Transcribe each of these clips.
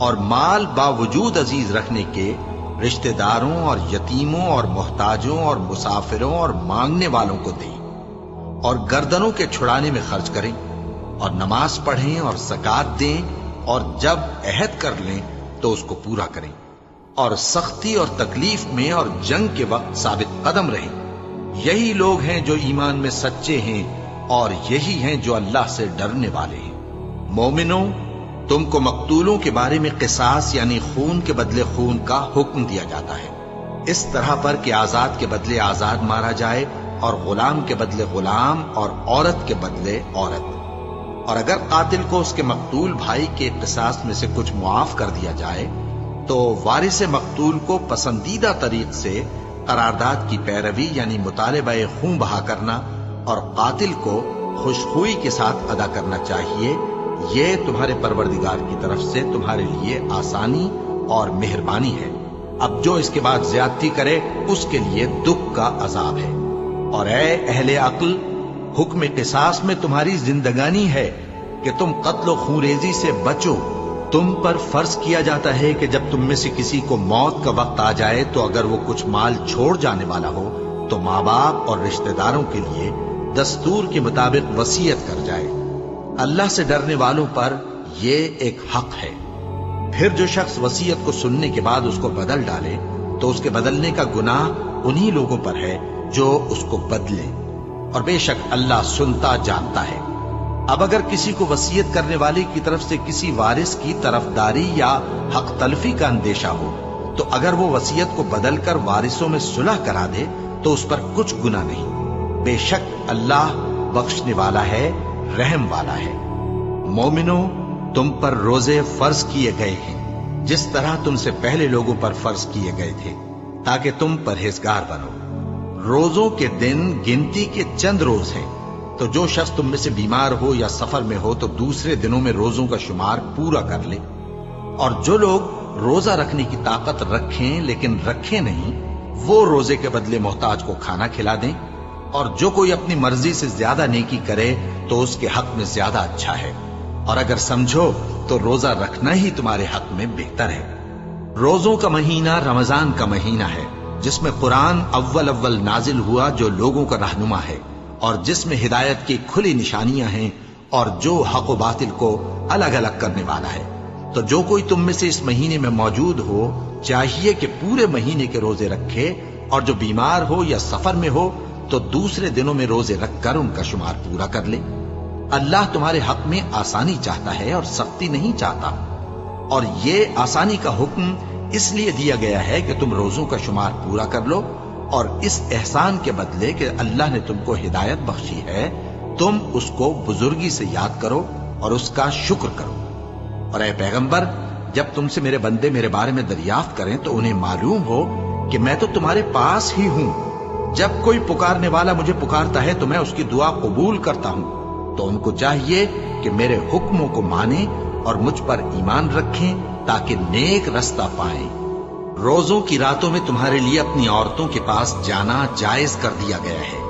اور مال باوجود عزیز رکھنے کے رشتہ داروں اور یتیموں اور محتاجوں اور مسافروں اور مانگنے والوں کو دیں، اور گردنوں کے چھڑانے میں خرچ کریں، اور نماز پڑھیں اور زکات دیں، اور جب عہد کر لیں تو اس کو پورا کریں، اور سختی اور تکلیف میں اور جنگ کے وقت ثابت قدم رہیں۔ یہی لوگ ہیں جو ایمان میں سچے ہیں، اور یہی ہیں جو اللہ سے ڈرنے والے ہیں۔ مومنوں، تم کو مقتولوں کے بارے میں قصاص یعنی خون کے بدلے خون کا حکم دیا جاتا ہے، اس طرح پر کہ آزاد کے بدلے آزاد مارا جائے، اور غلام کے بدلے غلام، اور عورت کے بدلے عورت۔ اور اگر قاتل کو اس کے مقتول بھائی کے قصاص میں سے کچھ معاف کر دیا جائے تو وارث مقتول کو پسندیدہ طریق سے قرارداد کی پیروی یعنی مطالبہ خون بہا کرنا اور قاتل کو خوشخوئی کے ساتھ ادا کرنا چاہیے۔ یہ تمہارے پروردگار کی طرف سے تمہارے لیے آسانی اور مہربانی ہے۔ اب جو اس کے بعد زیادتی کرے اس کے لیے دکھ کا عذاب ہے۔ اور اے اہل عقل، حکم قصاص میں تمہاری زندگانی ہے کہ تم قتل و خونریزی سے بچو۔ تم پر فرض کیا جاتا ہے کہ جب تم میں سے کسی کو موت کا وقت آ جائے تو اگر وہ کچھ مال چھوڑ جانے والا ہو تو ماں باپ اور رشتہ داروں کے لیے دستور کے مطابق وصیت کر جائے۔ اللہ سے ڈرنے والوں پر یہ ایک حق ہے۔ پھر جو شخص وصیت کو سننے کے بعد اس کو بدل ڈالے تو اس کے بدلنے کا گناہ انہی لوگوں پر ہے جو اس کو بدلے، اور بے شک اللہ سنتا جانتا ہے۔ اب اگر کسی کو وصیت کرنے والے کی طرف سے کسی وارث کی طرفداری یا حق تلفی کا اندیشہ ہو تو اگر وہ وصیت کو بدل کر وارثوں میں صلح کرا دے تو اس پر کچھ گناہ نہیں، بے شک اللہ بخشنے والا ہے، رحم والا ہے۔ مومنوں، تم پر روزے فرض کیے گئے ہیں جس طرح تم سے پہلے لوگوں پر فرض کیے گئے تھے تاکہ تم پرہیزگار بنو۔ روزوں کے دن گنتی کے چند روز ہیں، تو جو شخص تم میں سے بیمار ہو یا سفر میں ہو تو دوسرے دنوں میں روزوں کا شمار پورا کر لے۔ اور جو لوگ روزہ رکھنے کی طاقت رکھیں لیکن رکھیں نہیں، وہ روزے کے بدلے محتاج کو کھانا کھلا دیں۔ اور جو کوئی اپنی مرضی سے زیادہ نیکی کرے تو اس کے حق میں زیادہ اچھا ہے، اور اگر سمجھو تو روزہ رکھنا ہی تمہارے حق میں بہتر ہے۔ روزوں کا مہینہ رمضان کا مہینہ ہے جس میں قرآن اول نازل ہوا، جو لوگوں کا رہنما ہے اور جس میں ہدایت کی کھلی نشانیاں ہیں، اور جو حق و باطل کو الگ الگ کرنے والا ہے۔ تو جو کوئی تم میں سے اس مہینے میں موجود ہو چاہیے کہ پورے مہینے کے روزے رکھے، اور جو بیمار ہو یا سفر میں ہو تو دوسرے دنوں میں روزے رکھ کر ان کا شمار پورا کر لے۔ اللہ تمہارے حق میں آسانی چاہتا ہے اور سختی نہیں چاہتا، اور یہ آسانی کا حکم اس لیے دیا گیا ہے کہ تم روزوں کا شمار پورا کر لو، اور اس احسان کے بدلے کہ اللہ نے تم کو ہدایت بخشی ہے تم اس کو بزرگی سے یاد کرو اور اس کا شکر کرو۔ اور اے پیغمبر، جب تم سے میرے بندے میرے بارے میں دریافت کریں تو انہیں معلوم ہو کہ میں تو تمہارے پاس ہی ہوں۔ جب کوئی پکارنے والا مجھے پکارتا ہے تو میں اس کی دعا قبول کرتا ہوں۔ تو ان کو چاہیے کہ میرے حکموں کو مانیں اور مجھ پر ایمان رکھیں تاکہ نیک رستہ پائیں۔ روزوں کی راتوں میں تمہارے لیے اپنی عورتوں کے پاس جانا جائز کر دیا گیا ہے،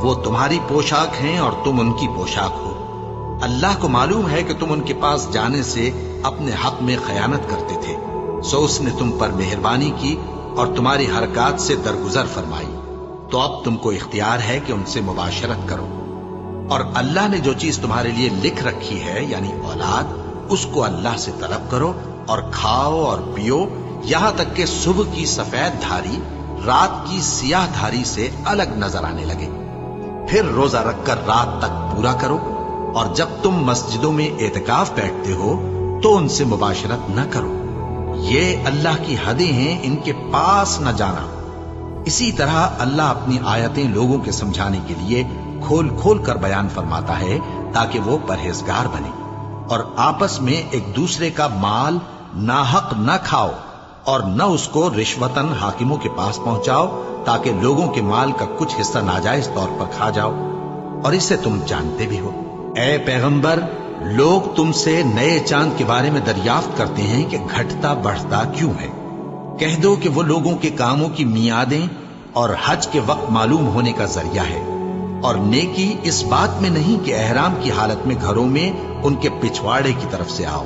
وہ تمہاری پوشاک ہیں اور تم ان کی پوشاک ہو۔ اللہ کو معلوم ہے کہ تم ان کے پاس جانے سے اپنے حق میں خیانت کرتے تھے، سو اس نے تم پر مہربانی کی اور تمہاری حرکات سے درگزر فرمائی، تو اب تم کو اختیار ہے کہ ان سے مباشرت کرو۔ اور اللہ نے جو چیز تمہارے لیے لکھ رکھی ہے یعنی اولاد، اس کو اللہ سے طلب کرو اور کھاؤ اور پیو، یہاں تک کہ صبح کی سفید دھاری رات کی سیاہ دھاری سے الگ نظر آنے لگے۔ پھر روزہ رکھ کر رات تک پورا کرو، اور جب تم مسجدوں میں اعتکاف بیٹھتے ہو تو ان سے مباشرت نہ کرو، یہ اللہ کی حدیں ہیں، ان کے پاس نہ جانا۔ اسی طرح اللہ اپنی آیتیں لوگوں کے سمجھانے کے لیے کھول کھول کر بیان فرماتا ہے تاکہ وہ پرہیزگار بنے، اور آپس میں ایک دوسرے کا مال ناحق نہ کھاؤ، اور نہ اس کو رشوتاً حاکموں کے پاس پہنچاؤ تاکہ لوگوں کے مال کا کچھ حصہ ناجائز طور پر کھا جاؤ، اور اسے تم جانتے بھی ہو۔ اے پیغمبر، لوگ تم سے نئے چاند کے بارے میں دریافت کرتے ہیں کہ گھٹتا بڑھتا کیوں ہے۔ کہہ دو کہ وہ لوگوں کے کاموں کی میعادیں اور حج کے وقت معلوم ہونے کا ذریعہ ہے، اور نیکی اس بات میں نہیں کہ احرام کی حالت میں گھروں میں ان کے پچھواڑے کی طرف سے آؤ،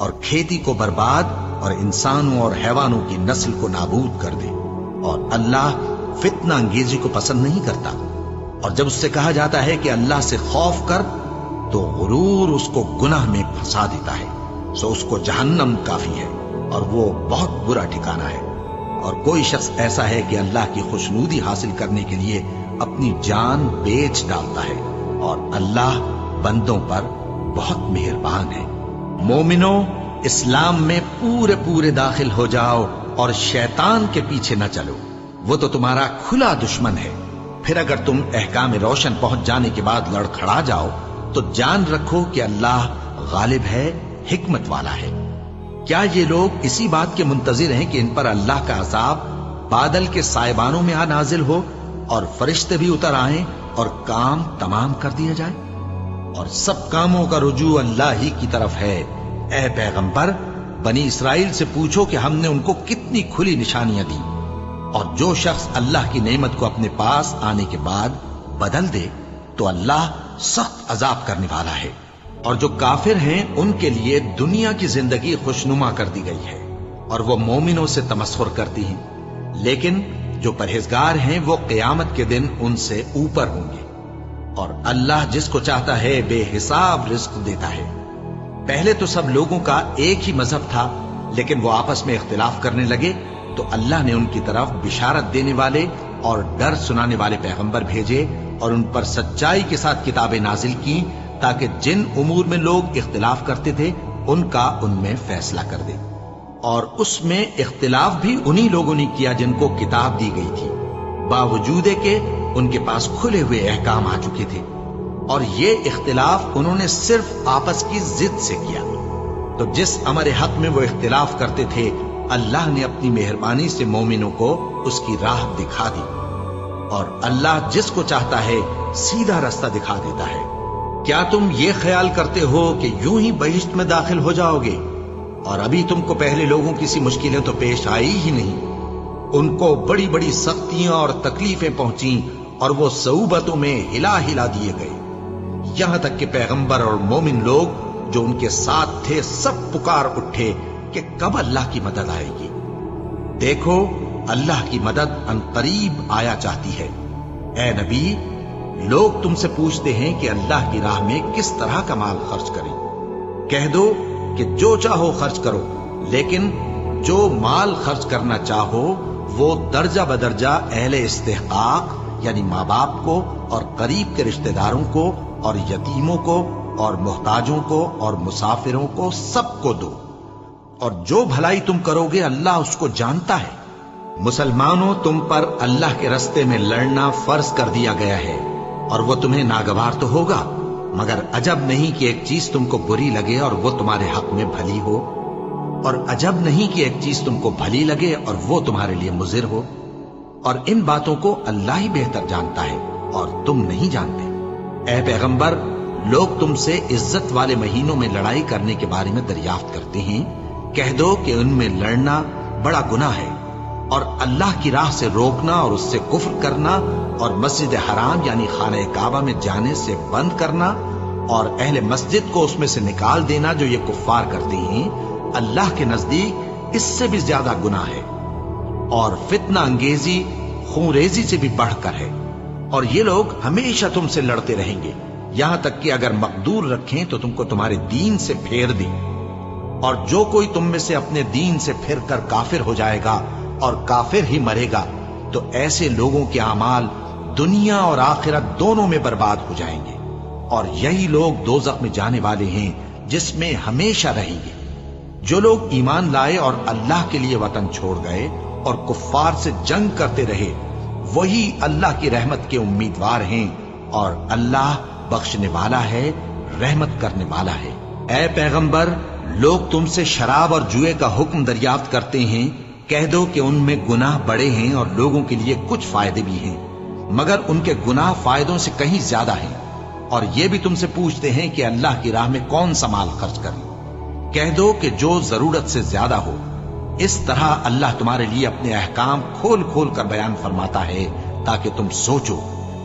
اور کھیتی کو برباد اور انسانوں اور حیوانوں کی نسل کو نابود کر دے۔ اور اللہ فتنہ انگیزی کو پسند نہیں کرتا، اور جب اس سے کہا جاتا ہے کہ اللہ سے خوف کر تو غرور اس کو گناہ میں پھنسا دیتا ہے، سو اس کو جہنم کافی ہے اور وہ بہت برا ٹھکانہ ہے۔ اور کوئی شخص ایسا ہے کہ اللہ کی خوشنودی حاصل کرنے کے لیے اپنی جان بیچ ڈالتا ہے، اور اللہ بندوں پر بہت مہربان ہے۔ مومنو، اسلام میں پورے داخل ہو جاؤ اور شیطان کے پیچھے نہ چلو، وہ تو تمہارا کھلا دشمن ہے۔ پھر اگر تم احکام روشن پہنچ جانے کے بعد لڑکھڑا جاؤ تو جان رکھو کہ اللہ غالب ہے، حکمت والا ہے۔ کیا یہ لوگ اسی بات کے منتظر ہیں کہ ان پر اللہ کا عذاب بادل کے سائبانوں میں نازل ہو اور فرشتے بھی اتر آئیں اور کام تمام کر دیا جائے؟ اور سب کاموں کا رجوع اللہ ہی کی طرف ہے۔ اے پیغمبر، بنی اسرائیل سے پوچھو کہ ہم نے ان کو کتنی کھلی نشانیاں دی، اور جو شخص اللہ کی نعمت کو اپنے پاس آنے کے بعد بدل دے تو اللہ سخت عذاب کرنے والا ہے۔ اور جو کافر ہیں ان کے لیے دنیا کی زندگی خوشنما کر دی گئی ہے، اور وہ مومنوں سے تمسخر کرتی ہیں، لیکن جو پرہیزگار ہیں وہ قیامت کے دن ان سے اوپر ہوں گے۔ اور اللہ جس کو چاہتا ہے بے حساب رزق دیتا ہے۔ پہلے تو سب لوگوں کا ایک ہی مذہب تھا، لیکن وہ آپس میں اختلاف کرنے لگے تو اللہ نے ان کی طرف بشارت دینے والے اور ڈر سنانے والے پیغمبر بھیجے، اور ان پر سچائی کے ساتھ کتابیں نازل کی، تاکہ جن امور میں لوگ اختلاف کرتے تھے ان کا ان میں فیصلہ کر دے۔ اور اس میں اختلاف بھی انہی لوگوں نے کیا جن کو کتاب دی گئی تھی، باوجود کہ ان کے پاس کھلے ہوئے احکام آ چکے تھے، اور یہ اختلاف انہوں نے صرف آپس کی ضد سے کیا۔ تو جس امر حق میں وہ اختلاف کرتے تھے اللہ نے اپنی مہربانی سے مومنوں کو اس کی راہ دکھا دی، اور اللہ جس کو چاہتا ہے سیدھا رستہ دکھا دیتا ہے۔ کیا تم یہ خیال کرتے ہو کہ یوں ہی بہشت میں داخل ہو جاؤ گے، اور ابھی تم کو پہلے لوگوں کی سی مشکلیں تو پیش آئی ہی نہیں؟ ان کو بڑی بڑی سختیاں اور تکلیفیں پہنچیں، اور وہ صعوبتوں میں ہلا ہلا دیے گئے، یہاں تک کہ پیغمبر اور مومن لوگ جو ان کے ساتھ تھے سب پکار اٹھے کہ کب اللہ کی مدد آئے گی۔ دیکھو، اللہ کی مدد عنقریب آیا چاہتی ہے۔ اے نبی، لوگ تم سے پوچھتے ہیں کہ اللہ کی راہ میں کس طرح کا مال خرچ کریں۔ کہہ دو کہ جو چاہو خرچ کرو، لیکن جو مال خرچ کرنا چاہو وہ درجہ بدرجہ اہل استحقاق یعنی ماں باپ کو اور قریب کے رشتہ داروں کو اور یتیموں کو اور محتاجوں کو اور مسافروں کو سب کو دو، اور جو بھلائی تم کرو گے اللہ اس کو جانتا ہے۔ مسلمانوں، تم پر اللہ کے رستے میں لڑنا فرض کر دیا گیا ہے، اور وہ تمہیں ناگوار تو ہوگا، مگر عجب نہیں کہ ایک چیز تم کو بری لگے اور وہ تمہارے حق میں بھلی ہو، اور عجب نہیں کہ ایک چیز تم کو بھلی لگے اور وہ تمہارے لیے مضر ہو، اور ان باتوں کو اللہ ہی بہتر جانتا ہے اور تم نہیں جانتے۔ اے پیغمبر، لوگ تم سے عزت والے مہینوں میں لڑائی کرنے کے بارے میں دریافت کرتے ہیں، کہہ دو کہ ان میں لڑنا بڑا گناہ ہے، اور اللہ کی راہ سے روکنا اور اس سے کفر کرنا اور مسجد حرام یعنی خانہ کعبہ میں جانے سے بند کرنا اور اہل مسجد کو اس میں سے نکال دینا جو یہ کفار کرتے ہیں، اللہ کے نزدیک اس سے بھی زیادہ گناہ ہے، اور فتنہ انگیزی خونریزی سے بھی بڑھ کر ہے۔ اور یہ لوگ ہمیشہ تم سے لڑتے رہیں گے، یہاں تک کہ اگر مقدور رکھیں تو تم کو تمہارے دین سے پھیر دیں، اور جو کوئی تم میں سے اپنے دین سے پھر کر کافر ہو جائے گا اور کافر ہی مرے گا تو ایسے لوگوں کے اعمال دنیا اور آخرت دونوں میں برباد ہو جائیں گے، اور یہی لوگ دوزخ میں جانے والے ہیں جس میں ہمیشہ رہیں گے۔ جو لوگ ایمان لائے اور اللہ کے لیے وطن چھوڑ گئے اور کفار سے جنگ کرتے رہے وہی اللہ کی رحمت کے امیدوار ہیں، اور اللہ بخشنے والا ہے، رحمت کرنے والا ہے۔ اے پیغمبر، لوگ تم سے شراب اور جوئے کا حکم دریافت کرتے ہیں، کہہ دو کہ ان میں گناہ بڑے ہیں اور لوگوں کے لیے کچھ فائدے بھی ہیں، مگر ان کے گناہ فائدوں سے کہیں زیادہ ہیں۔ اور یہ بھی تم سے پوچھتے ہیں کہ اللہ کی راہ میں کون سا مال خرچ کریں، کہہ دو کہ جو ضرورت سے زیادہ ہو۔ اس طرح اللہ تمہارے لیے اپنے احکام کھول کھول کر بیان فرماتا ہے تاکہ تم سوچو،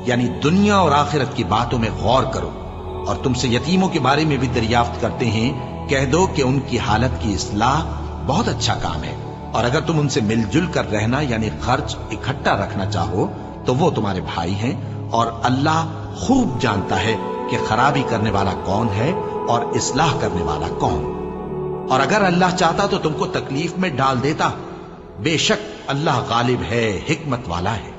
یعنی دنیا اور آخرت کی باتوں میں غور کرو۔ اور تم سے یتیموں کے بارے میں بھی دریافت کرتے ہیں کہہ دو کہ ان کی حالت کی اصلاح بہت اچھا کام ہے، اور اگر تم ان سے مل جل کر رہنا یعنی خرچ اکٹھا رکھنا چاہو تو وہ تمہارے بھائی ہیں، اور اللہ خوب جانتا ہے کہ خرابی کرنے والا کون ہے اور اصلاح کرنے والا کون۔ اور اگر اللہ چاہتا تو تم کو تکلیف میں ڈال دیتا، بے شک اللہ غالب ہے، حکمت والا ہے۔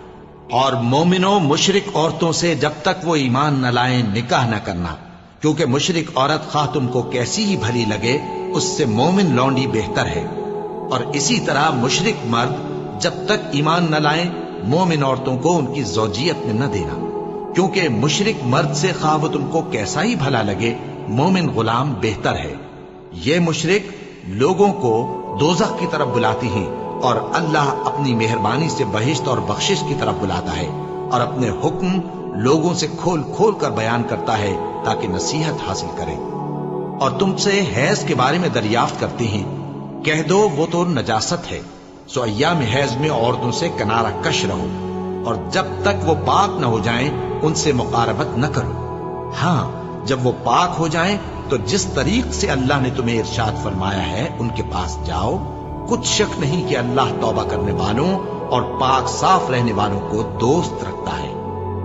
اور مومنوں، مشرک عورتوں سے جب تک وہ ایمان نہ لائیں نکاح نہ کرنا، کیونکہ مشرک عورت خواہ تم کو کیسی ہی بھلی لگے اس سے مومن لونڈی بہتر ہے۔ اور اسی طرح مشرک مرد جب تک ایمان نہ لائیں مومن عورتوں کو ان کی زوجیت میں نہ دینا، کیونکہ مشرک مرد سے خواہ وہ تم کو کیسا ہی بھلا لگے مومن غلام بہتر ہے۔ یہ مشرک لوگوں کو دوزخ کی طرف بلاتی ہیں، اور اللہ اپنی مہربانی سے بہشت اور بخشش کی طرف بلاتا ہے، اور اپنے حکم لوگوں سے کھول کھول کر بیان کرتا ہے تاکہ نصیحت حاصل کریں۔ اور تم سے حیض کے بارے میں دریافت کرتے ہیں، کہہ دو وہ تو نجاست ہے، سو ایام حیض میں عورتوں سے کنارہ کش رہو، اور جب تک وہ پاک نہ ہو جائیں ان سے مقاربت نہ کرو۔ ہاں، جب وہ پاک ہو جائیں تو جس طریق سے اللہ نے تمہیں ارشاد فرمایا ہے ان کے پاس جاؤ، کچھ شک نہیں کہ اللہ توبہ کرنے والوں اور پاک صاف رہنے والوں کو دوست رکھتا ہے۔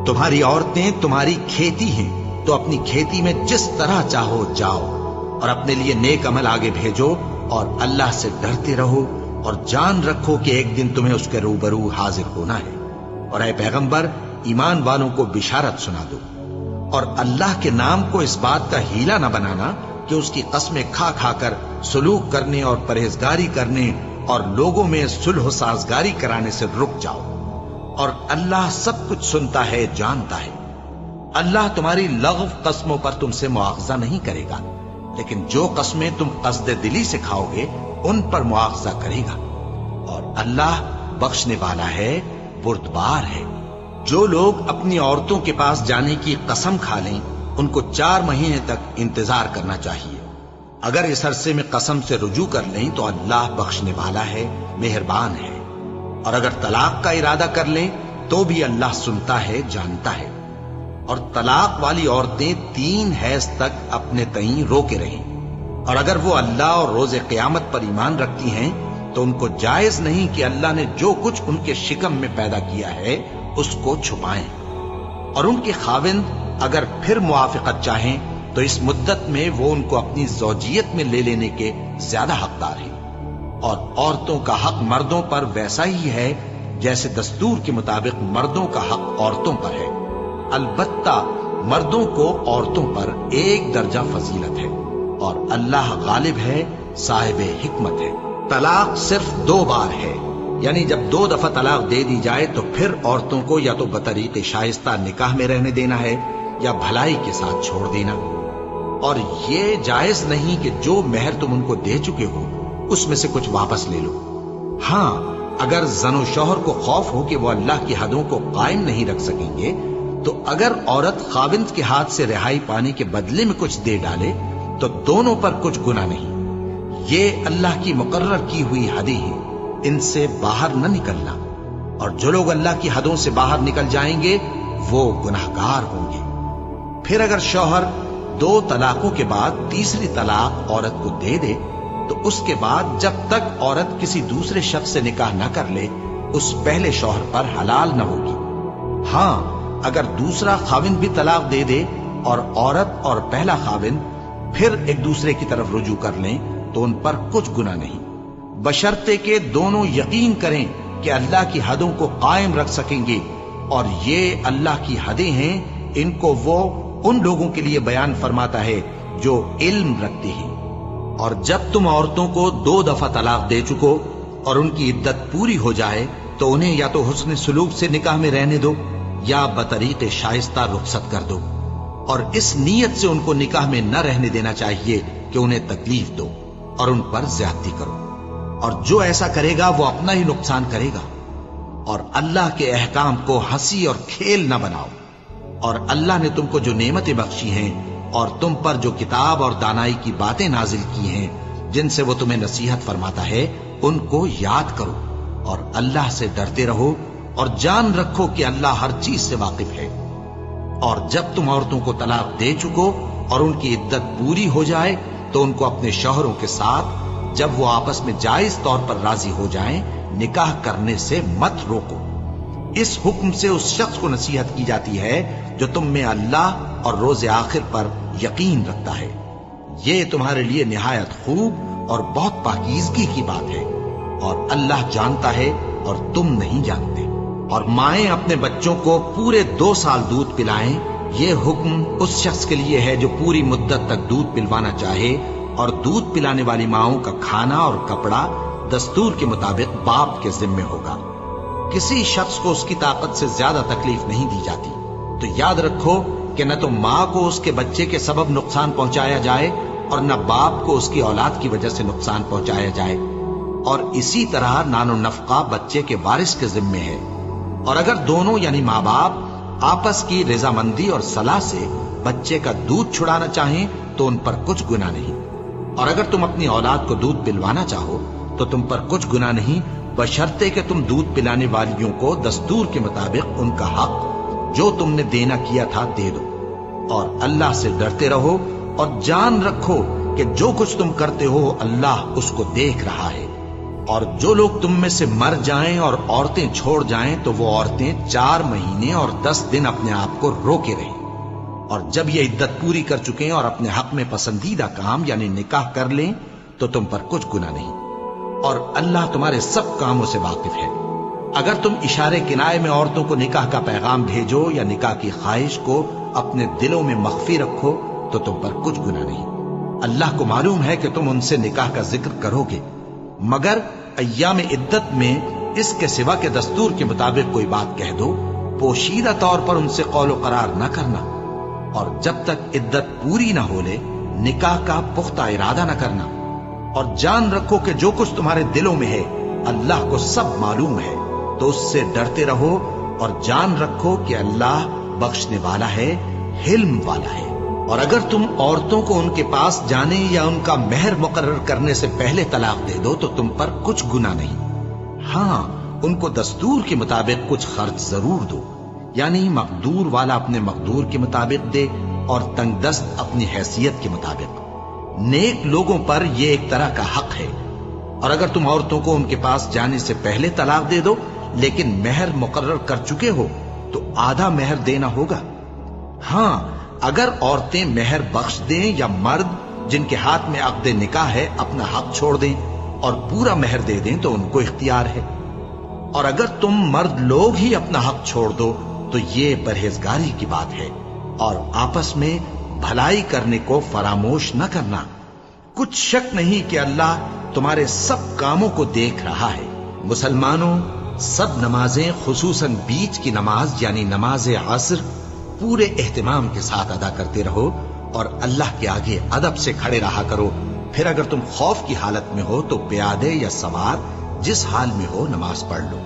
تمہاری عورتیں تمہاری کھیتی ہیں، تو اپنی کھیتی میں جس طرح چاہو جاؤ، اور اپنے لیے نیک عمل آگے بھیجو، اور اللہ سے ڈرتے رہو، اور جان رکھو کہ ایک دن تمہیں اس کے روبرو حاضر ہونا ہے۔ اور اے پیغمبر، ایمان والوں کو بشارت سنا دو، اور اللہ کے نام کو اس بات کا ہیلا نہ بنانا کہ اس کی قسمیں کھا کھا کر سلوک کرنے اور پرہیزگاری کرنے اور لوگوں میں صلح و سازگاری کرانے سے رک جاؤ، اور اللہ سب کچھ سنتا ہے، جانتا ہے۔ اللہ تمہاری لغو قسموں پر تم سے مواخذہ نہیں کرے گا، لیکن جو قسمیں تم قصد دلی سے کھاؤ گے ان پر مواخذہ کرے گا، اور اللہ بخشنے والا ہے، بردبار ہے۔ جو لوگ اپنی عورتوں کے پاس جانے کی قسم کھا لیں ان کو 4 مہینے تک انتظار کرنا چاہیے۔ اگر اس عرصے میں قسم سے رجوع کر لیں تو اللہ بخشنے والا ہے، مہربان ہے۔ اور اگر طلاق کا ارادہ کر لیں تو بھی اللہ سنتا ہے، جانتا ہے۔ اور طلاق والی عورتیں 3 حیض تک اپنے تئیں روکے رہیں، اور اگر وہ اللہ اور روز قیامت پر ایمان رکھتی ہیں تو ان کو جائز نہیں کہ اللہ نے جو کچھ ان کے شکم میں پیدا کیا ہے اس کو چھپائیں۔ اور ان کے خاوند اگر پھر موافقت چاہیں تو اس مدت میں وہ ان کو اپنی زوجیت میں لے لینے کے زیادہ حقدار ہیں۔ اور عورتوں کا حق مردوں پر ویسا ہی ہے جیسے دستور کے مطابق مردوں کا حق عورتوں پر ہے، البتہ مردوں کو عورتوں پر 1 درجہ فضیلت ہے، اور اللہ غالب ہے، صاحب حکمت ہے۔ طلاق صرف 2 بار ہے، یعنی جب 2 دفعہ طلاق دے دی جائے تو پھر عورتوں کو یا تو بطریق شائستہ نکاح میں رہنے دینا ہے یا بھلائی کے ساتھ چھوڑ دینا۔ اور یہ جائز نہیں کہ جو مہر تم ان کو دے چکے ہو اس میں سے کچھ واپس لے لو۔ ہاں، اگر زن و شوہر کو خوف ہو کہ وہ اللہ کی حدوں کو قائم نہیں رکھ سکیں گے تو اگر عورت خاوند کے ہاتھ سے رہائی پانے کے بدلے میں کچھ دے ڈالے تو دونوں پر کچھ گناہ نہیں۔ یہ اللہ کی مقرر کی ہوئی حدیں ہیں، ان سے باہر نہ نکلنا، اور جو لوگ اللہ کی حدوں سے باہر نکل جائیں گے وہ گناہگار ہوں گے۔ پھر اگر شوہر 2 طلاقوں کے بعد تیسری طلاق عورت کو دے دے تو اس کے بعد جب تک عورت کسی دوسرے شخص سے نکاح نہ کر لے اس پہلے شوہر پر حلال نہ ہوگی۔ ہاں، اگر دوسرا خاوند بھی طلاق دے دے اور عورت اور پہلا خاوند پھر ایک دوسرے کی طرف رجوع کر لیں تو ان پر کچھ گناہ نہیں، بشرطے کہ دونوں یقین کریں کہ اللہ کی حدوں کو قائم رکھ سکیں گے، اور یہ اللہ کی حدیں ہیں، ان کو وہ ان لوگوں کے لیے بیان فرماتا ہے جو علم رکھتے ہیں۔ اور جب تم عورتوں کو 2 دفعہ طلاق دے چکو اور ان کی عدت پوری ہو جائے تو انہیں یا تو حسن سلوک سے نکاح میں رہنے دو یا بطریق شائستہ رخصت کر دو، اور اس نیت سے ان کو نکاح میں نہ رہنے دینا چاہیے کہ انہیں تکلیف دو اور ان پر زیادتی کرو، اور جو ایسا کرے گا وہ اپنا ہی نقصان کرے گا۔ اور اللہ کے احکام کو ہنسی اور کھیل نہ بناؤ، اور اللہ نے تم کو جو نعمتیں بخشی ہیں اور تم پر جو کتاب اور دانائی کی باتیں نازل کی ہیں جن سے وہ تمہیں نصیحت فرماتا ہے ان کو یاد کرو، اور اللہ سے ڈرتے رہو، اور جان رکھو کہ اللہ ہر چیز سے واقف ہے۔ اور جب تم عورتوں کو طلاق دے چکو اور ان کی عدت پوری ہو جائے تو ان کو اپنے شوہروں کے ساتھ جب وہ آپس میں جائز طور پر راضی ہو جائیں نکاح کرنے سے مت روکو۔ اس حکم سے اس شخص کو نصیحت کی جاتی ہے جو تم میں اللہ اور روز آخر پر یقین رکھتا ہے۔ یہ تمہارے لیے نہایت خوب اور بہت پاکیزگی کی بات ہے، اور اللہ جانتا ہے اور تم نہیں جانتے۔ اور مائیں اپنے بچوں کو پورے 2 سال دودھ پلائیں، یہ حکم اس شخص کے لیے ہے جو پوری مدت تک دودھ پلوانا چاہے، اور دودھ پلانے والی ماؤں کا کھانا اور کپڑا دستور کے مطابق باپ کے ذمے ہوگا۔ کسی شخص کو اس کی طاقت سے زیادہ تکلیف نہیں دی جاتی، تو یاد رکھو کہ نہ تو ماں کو اس کے بچے کے سبب نقصان پہنچایا جائے اور نہ باپ کو اس کی اولاد کی وجہ سے نقصان پہنچایا جائے، اور اسی طرح نان و نفقہ بچے کے وارث کے ذمے ہے۔ اور اگر دونوں یعنی ماں باپ آپس کی رضامندی اور صلاح سے بچے کا دودھ چھڑانا چاہیں تو ان پر کچھ گناہ نہیں، اور اگر تم اپنی اولاد کو دودھ پلوانا چاہو تو تم پر کچھ گناہ نہیں، بشرطے کہ تم دودھ پلانے والیوں کو دستور کے مطابق ان کا حق جو تم نے دینا کیا تھا دے دو۔ اور اللہ سے ڈرتے رہو اور جان رکھو کہ جو کچھ تم کرتے ہو اللہ اس کو دیکھ رہا ہے۔ اور جو لوگ تم میں سے مر جائیں اور عورتیں چھوڑ جائیں تو وہ عورتیں 4 مہینے اور 10 دن اپنے آپ کو روکے رہیں، اور جب یہ عدت پوری کر چکیں اور اپنے حق میں پسندیدہ کام یعنی نکاح کر لیں تو تم پر کچھ گناہ نہیں، اور اللہ تمہارے سب کاموں سے واقف ہے۔ اگر تم اشارے کنائے میں عورتوں کو نکاح کا پیغام بھیجو یا نکاح کی خواہش کو اپنے دلوں میں مخفی رکھو تو تم پر کچھ گناہ نہیں۔ اللہ کو معلوم ہے کہ تم ان سے نکاح کا ذکر کرو گے، مگر ایام عدت میں اس کے سوا کے دستور کے مطابق کوئی بات کہہ دو، پوشیدہ طور پر ان سے قول و قرار نہ کرنا، اور جب تک عدت پوری نہ ہو لے نکاح کا پختہ ارادہ نہ کرنا۔ اور جان رکھو کہ جو کچھ تمہارے دلوں میں ہے اللہ کو سب معلوم ہے، تو اس سے ڈرتے رہو اور جان رکھو کہ اللہ بخشنے والا ہے، حلم والا ہے۔ اور اگر تم عورتوں کو ان کے پاس جانے یا ان کا مہر مقرر کرنے سے پہلے طلاق دے دو تو تم پر کچھ گناہ نہیں، ہاں ان کو دستور کے مطابق کچھ خرچ ضرور دو، یعنی مقدور والا اپنے مقدور کے مطابق دے اور تنگ دست اپنی حیثیت کے مطابق۔ نیک لوگوں پر یہ ایک طرح کا حق ہے۔ اور اگر تم عورتوں کو ان کے پاس جانے سے پہلے طلاق دے دو لیکن مہر مقرر کر چکے ہو تو آدھا مہر دینا ہوگا۔ ہاں اگر عورتیں مہر بخش دیں یا مرد جن کے ہاتھ میں عقد نکاح ہے اپنا حق چھوڑ دیں اور پورا مہر دے دیں تو ان کو اختیار ہے۔ اور اگر تم مرد لوگ ہی اپنا حق چھوڑ دو تو یہ پرہیزگاری کی بات ہے، اور آپس میں بھلائی کرنے کو فراموش نہ کرنا۔ کچھ شک نہیں کہ اللہ تمہارے سب کاموں کو دیکھ رہا ہے۔ مسلمانوں، سب نمازیں خصوصاً بیچ کی نماز یعنی نماز عصر پورے اہتمام کے ساتھ ادا کرتے رہو اور اللہ کے آگے ادب سے کھڑے رہا کرو۔ پھر اگر تم خوف کی حالت میں ہو تو پیادے یا سوار جس حال میں ہو نماز پڑھ لو۔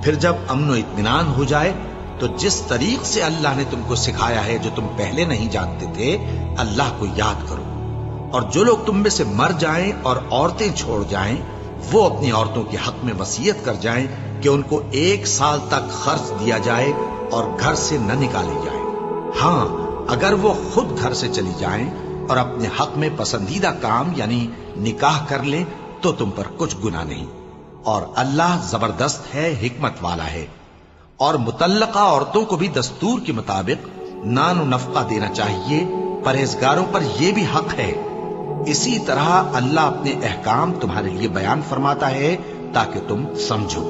پھر جب امن و اطمینان ہو جائے تو جس طریق سے اللہ نے تم کو سکھایا ہے جو تم پہلے نہیں جانتے تھے اللہ کو یاد کرو۔ اور جو لوگ تم میں سے مر جائیں اور عورتیں چھوڑ جائیں وہ اپنی عورتوں کے حق میں وصیت کر جائیں کہ ان کو 1 سال تک خرچ دیا جائے اور گھر سے نہ نکالی جائے۔ ہاں اگر وہ خود گھر سے چلی جائیں اور اپنے حق میں پسندیدہ کام یعنی نکاح کر لیں تو تم پر کچھ گناہ نہیں، اور اللہ زبردست ہے، حکمت والا ہے۔ اور مطلقہ عورتوں کو بھی دستور کے مطابق نان و نفقہ دینا چاہیے، پرہیزگاروں پر یہ بھی حق ہے۔ اسی طرح اللہ اپنے احکام تمہارے لیے بیان فرماتا ہے تاکہ تم سمجھو۔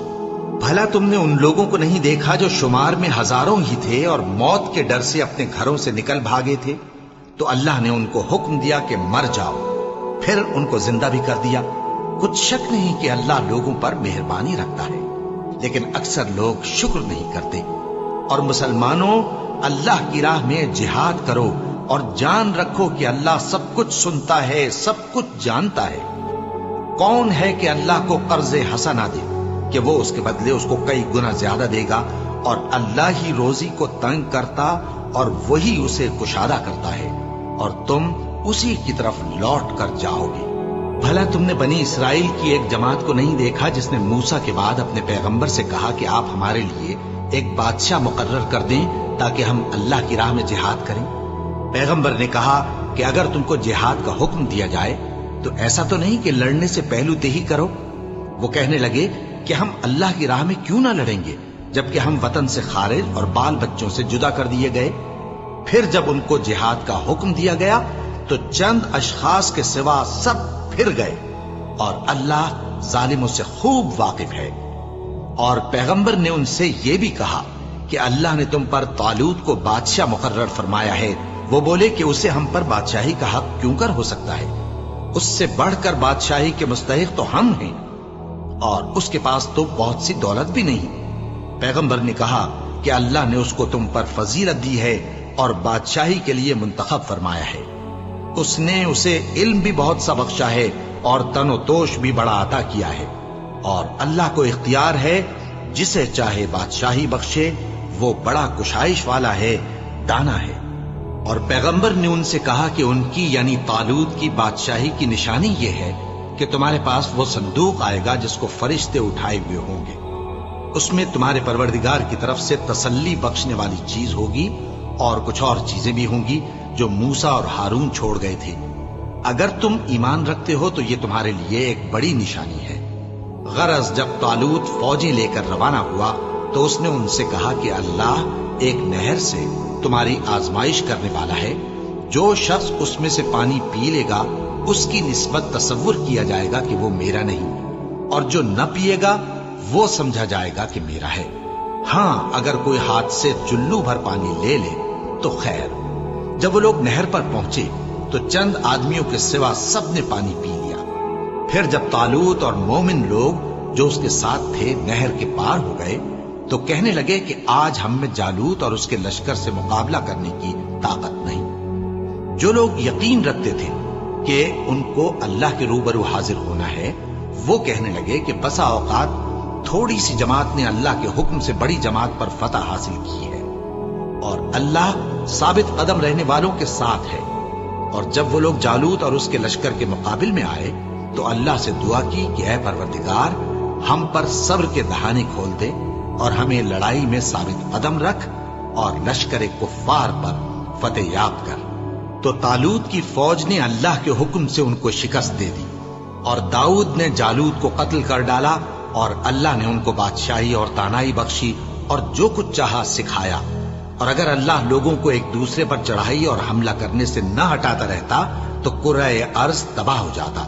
بھلا تم نے ان لوگوں کو نہیں دیکھا جو شمار میں ہزاروں ہی تھے اور موت کے ڈر سے اپنے گھروں سے نکل بھاگے تھے؟ تو اللہ نے ان کو حکم دیا کہ مر جاؤ، پھر ان کو زندہ بھی کر دیا۔ کچھ شک نہیں کہ اللہ لوگوں پر مہربانی رکھتا ہے، لیکن اکثر لوگ شکر نہیں کرتے۔ اور مسلمانوں، اللہ کی راہ میں جہاد کرو اور جان رکھو کہ اللہ سب کچھ سنتا ہے، سب کچھ جانتا ہے۔ کون ہے کہ اللہ کو قرض حسنہ دے کہ وہ اس کے بدلے اس کو کئی گنا زیادہ دے گا؟ اور اللہ ہی روزی کو تنگ کرتا اور وہی اسے کشادہ کرتا ہے، اور تم اسی کی طرف لوٹ کر جاؤ گے۔ بھلا تم نے بنی اسرائیل کی ایک جماعت کو نہیں دیکھا جس نے موسیٰ کے بعد اپنے پیغمبر سے کہا کہ آپ ہمارے لیے ایک بادشاہ مقرر کر دیں تاکہ ہم اللہ کی راہ میں جہاد کریں؟ پیغمبر نے کہا کہ اگر تم کو جہاد کا حکم دیا جائے تو ایسا تو نہیں کہ لڑنے سے پہلو ہی کرو؟ وہ کہنے لگے کہ ہم اللہ کی راہ میں کیوں نہ لڑیں گے جبکہ ہم وطن سے خارج اور بال بچوں سے جدا کر دیے گئے۔ پھر جب ان کو جہاد کا حکم دیا گیا تو چند اشخاص کے سوا سب پھر گئے، اور اللہ ظالموں سے خوب واقف ہے۔ اور پیغمبر نے ان سے یہ بھی کہا کہ اللہ نے تم پر طالوت کو بادشاہ مقرر فرمایا ہے۔ وہ بولے کہ اسے ہم پر بادشاہی کا حق کیوں کر ہو سکتا ہے؟ اس سے بڑھ کر بادشاہی کے مستحق تو ہم ہیں، اور اس کے پاس تو بہت سی دولت بھی نہیں۔ پیغمبر نے کہا کہ اللہ نے اس کو تم پر فضیلت دی ہے اور بادشاہی کے لیے منتخب فرمایا ہے۔ اس نے اسے علم بھی بہت سا بخشا ہے اور تن و توش بھی بڑا عطا کیا ہے، اور اللہ کو اختیار ہے جسے چاہے بادشاہی بخشے، وہ بڑا کشائش والا ہے، دانا ہے۔ اور پیغمبر نے ان سے کہا کہ ان کی یعنی طالوت کی بادشاہی کی نشانی یہ ہے کہ تمہارے پاس وہ صندوق آئے گا جس کو فرشتے اٹھائے ہوئے ہوں گے۔ اس میں تمہارے پروردگار کی طرف سے تسلی بخشنے والی چیز ہوگی، اور کچھ اور چیزیں بھی ہوں گی جو موسیٰ اور ہارون چھوڑ گئے تھے۔ اگر تم ایمان رکھتے ہو تو یہ تمہارے لیے ایک بڑی نشانی ہے۔ غرض جب طالوت فوجیں لے کر روانہ ہوا تو اس نے ان سے کہا کہ اللہ ایک نہر سے تمہاری آزمائش کرنے والا ہے، جو شخص اس میں سے پانی پی لے گا اس کی نسبت تصور کیا جائے گا کہ وہ میرا نہیں، اور جو نہ پیے گا وہ سمجھا جائے گا کہ میرا ہے۔ ہاں اگر کوئی ہاتھ سے چلو بھر پانی لے لے تو خیر۔ جب وہ لوگ نہر پر پہنچے تو چند آدمیوں کے سوا سب نے پانی پی لیا۔ پھر جب طالوت اور مومن لوگ جو اس کے ساتھ تھے نہر کے پار ہو گئے تو کہنے لگے کہ آج ہم میں جالوت اور اس کے لشکر سے مقابلہ کرنے کی طاقت نہیں۔ جو لوگ یقین رکھتے تھے کہ ان کو اللہ کے روبرو حاضر ہونا ہے، وہ کہنے لگے کہ بسا اوقات تھوڑی سی جماعت نے اللہ کے حکم سے بڑی جماعت پر فتح حاصل کی ہے، اور اللہ ثابت قدم رہنے والوں کے ساتھ ہے۔ اور جب وہ لوگ جالوت اور اس کے لشکر کے مقابل میں آئے تو اللہ سے دعا کی کہ اے پروردگار، ہم پر صبر کے دہانے کھول دے اور ہمیں لڑائی میں ثابت قدم رکھ اور لشکر کفار پر فتح یاب کر۔ تو طالوت کی فوج نے اللہ کے حکم سے ان کو شکست دے دی، اور داؤد نے جالوت کو قتل کر ڈالا، اور اللہ نے ان کو بادشاہی اور دانائی بخشی اور جو کچھ چاہا سکھایا۔ اور اگر اللہ لوگوں کو ایک دوسرے پر چڑھائی اور حملہ کرنے سے نہ ہٹاتا رہتا تو کرۂ ارض تباہ ہو جاتا،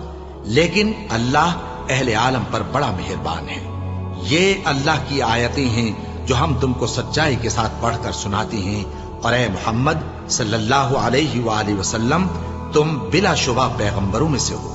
لیکن اللہ اہل عالم پر بڑا مہربان ہے۔ یہ اللہ کی آیتیں ہیں جو ہم تم کو سچائی کے ساتھ پڑھ کر سناتے ہیں، اور اے محمد صلی اللہ علیہ وآلہ وسلم، تم بلا شبہ پیغمبروں میں سے ہو۔